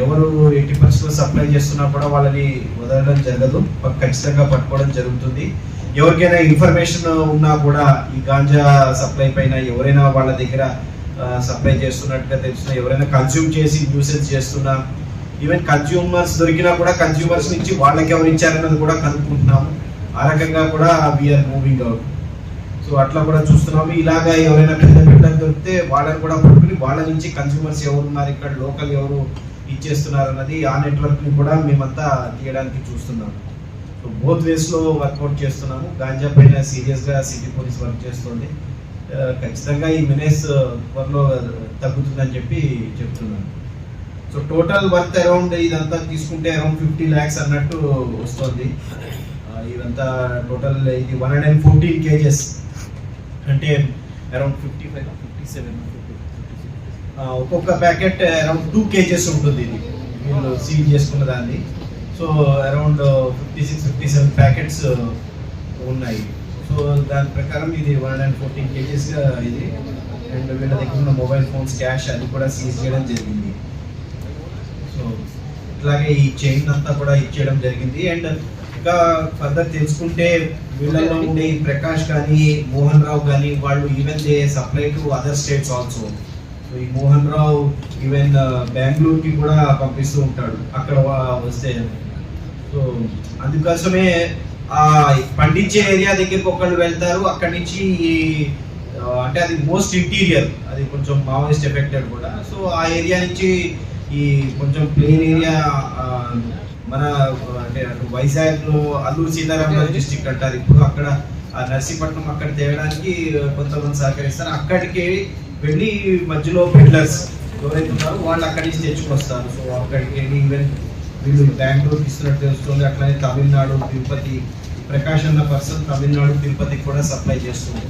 ఎవరు 80% సప్లై చేస్తున్నా కూడా వాళ్ళని వదలడం జరగదు, ఖచ్చితంగా పట్టుకోవడం జరుగుతుంది. ఎవరికైనా ఇన్ఫర్మేషన్ ఉన్నా కూడా ఈ గాంజా సప్లై పైన ఎవరైనా వాళ్ళ దగ్గర సప్లై చేస్తున్నట్టుగా తెలిసిన, ఎవరైనా కన్స్యూమ్ చేసి న్యూసెన్స్ చేస్తున్నా, ఈవెన్ కన్స్యూమర్స్ దొరికినా కూడా కన్స్యూమర్స్ నుంచి వాళ్ళకి ఎవరు ఇచ్చారన్నది కూడా కనుక్కుంటున్నాము. ఆ రకంగా కూడా వీఆర్ మూవింగ్ అవుట్. సో అట్లా కూడా చూస్తున్నాము. ఇలాగా ఎవరైనా పెద్ద బిల్డర్ దొరికితే వాళ్ళని కూడా పట్టుకుని వాళ్ళ నుంచి కన్స్యూమర్స్ ఎవరు ఉన్నారు, ఇక్కడ లోకల్ ఎవరు ఇచ్చేస్తున్నారు అన్నది ఆ నెట్వర్క్ ని కూడా మేమంతా తీయడానికి చూస్తున్నాము. సో బోత్ వేస్ లో వర్కౌట్ చేస్తున్నాము. గాంజా పైన సీరియస్ గా సిటీ పోలీస్ వర్క్ చేస్తుంది. ఖచ్చితంగా ఈ మెనేస్ త్వరలో తగ్గుతుందని చెప్పి చెప్తున్నాను. సో టోటల్ వర్త్ అరౌండ్ ఇదంతా తీసుకుంటే అరౌండ్ 50 lakhs అన్నట్టు వస్తుంది. ఇదంతా టోటల్ ఇది 114 kgs అంటే అరౌండ్ 57 ఒక్కొక్క ప్యాకెట్ అరౌండ్ 2 kgs ఉంటుంది. ఇది వీళ్ళు సీల్ చేసుకున్న దాన్ని. సో అరౌండ్ 56-57 ప్యాకెట్స్ ఉన్నాయి. సో దాని ప్రకారం ఇది 114 kgs ఇది. అండ్ వీళ్ళ దగ్గర ఉన్న మొబైల్ ఫోన్స్, క్యాష్ అది కూడా సీజ్ చేయడం జరిగింది. సో ఇట్లాగే ఈ చైన్ అంతా కూడా ఇచ్చేయడం జరిగింది. అండ్ ఇంకా ఫర్దర్ తెలుసుకుంటే వీళ్ళలో ఉండే ఈ ప్రకాష్ కానీ, మోహన్ రావు కానీ, వాళ్ళు even they supply to other states also. So ఈ మోహన్ రావు ఈవెన్ బెంగళూరుకి కూడా పంపిస్తూ ఉంటాడు అక్కడ వస్తే. సో అందుకోసమే ఆ పండించే ఏరియా దగ్గరికి ఒకళ్ళు వెళ్తారు, అక్కడి నుంచి అంటే అది మోస్ట్ ఇంటీరియర్, అది కొంచెం మావోయిస్ట్ ఎఫెక్టెడ్ కూడా. సో ఆ ఏరియా నుంచి ఈ కొంచెం ప్లేన్ ఏరియా మన అంటే వైజాగ్ లో అల్లూరు సీతారామరాజు డిస్ట్రిక్ట్ అంటారు ఇప్పుడు, అక్కడ నర్సీపట్నం అక్కడ తేవడానికి కొంతమంది సహకరిస్తారు. అక్కడికి వెళ్ళి మధ్యలో పెడ్లర్స్ ఎవరైతే ఉన్నారో వాళ్ళు అక్కడి నుంచి తెచ్చుకొస్తారు. సో అక్కడికి వెళ్ళి ఈవెన్ వీళ్ళు బెంగళూరుకి ఇస్తున్నట్టు తెలుస్తుంది. అట్లనే తమిళనాడు, తిరుపతి, ప్రకాష్ అన్న పర్సన్ తమిళనాడు, తిరుపతికి కూడా సప్లై చేస్తుంది.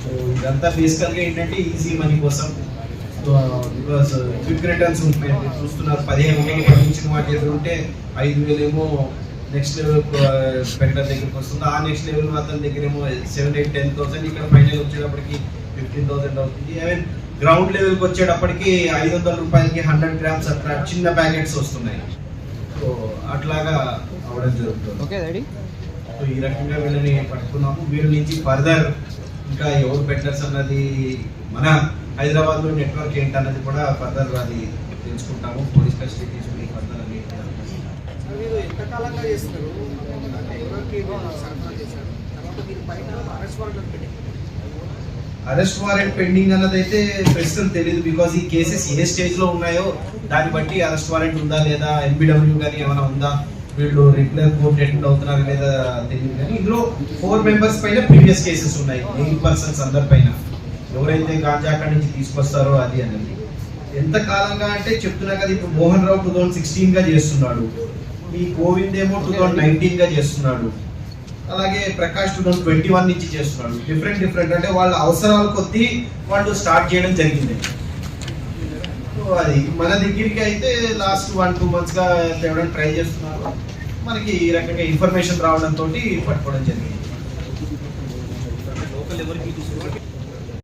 సో ఇదంతా బేసికల్గా ఏంటంటే ఈజీ మనీ కోసం. బికాస్ క్విక్ రిటర్న్స్ ఉంటున్నాయి. చూస్తున్నారు 15,000 పండించిన వాటి దగ్గర ఉంటే 5,000 ఏమో నెక్స్ట్ లెవెల్ పెడ్లర్ దగ్గరికి వస్తుంది. ఆ నెక్స్ట్ లెవెల్ అతని దగ్గర ఏమో 7,000-10,000, ఇక్కడ ఫైనల్ వచ్చేటప్పటికి 15,000 అవుతుంది. ఈవెన్ గ్రౌండ్ లెవెల్కి వచ్చేటప్పటికి 500 రూపాయలకి 100 grams అట్లా చిన్న ప్యాకెట్స్ వస్తున్నాయి. సో అట్లాగా అవడం జరుగుతుంది. సో ఈ రకంగా వీళ్ళని పట్టుకున్నాము. వీళ్ళ నుంచి ఫర్దర్ ఇంకా ఎవరు పెడ్లర్స్ అన్నది మన హైదరాబాద్ లో నెట్వర్క్ ఏంటన్నది కూడా ఫర్దర్ అది తెలుసుకుంటాము. పోలీస్ కస్టడీ తీసుకుని ఫర్దర్ అని. అరెస్ట్ వారెంట్ పెండింగ్ అన్నది అయితే ప్రస్తుతం తెలియదు. బికాస్ ఈ కేసెస్ ఏ స్టేజ్ లో ఉన్నాయో దాన్ని బట్టి అరెస్ట్ వారెంట్ ఉందా లేదా, ఎన్బిడబ్ల్యూ కానీ ఏమైనా ఉందా, వీళ్ళు రెగ్యులర్ కోర్ట్ అటెండ్ అవుతున్నారు లేదా తెలియదు. కానీ ఇందులో 4 members పైన ప్రీవియస్ కేసెస్ ఉన్నాయి. 8 persons అందరి పైన ఎవరైతే గాంజా అక్కడి నుంచి తీసుకొస్తారో అది అనేది. ఎంత కాలంగా అంటే చెప్తున్నా కదా, ఇప్పుడు మోహన్ రావు 2016 గా చేస్తున్నాడు, ఈ గోవింద్ ఏమో 2019 గా చేస్తున్నాడు, అలాగే ప్రకాష్ 2021 నుంచి చేస్తున్నాడు. డిఫరెంట్ అంటే వాళ్ళ అవసరాల కొద్దీ వాళ్ళు స్టార్ట్ చేయడం జరిగింది. సో అది మన దగ్గరికి అయితే లాస్ట్ 1-2 months గా తేవడానికి ట్రై చేస్తున్నారు. మనకి ఈ రకంగా ఇన్ఫర్మేషన్ రావడంతో పట్టుకోవడం జరిగింది.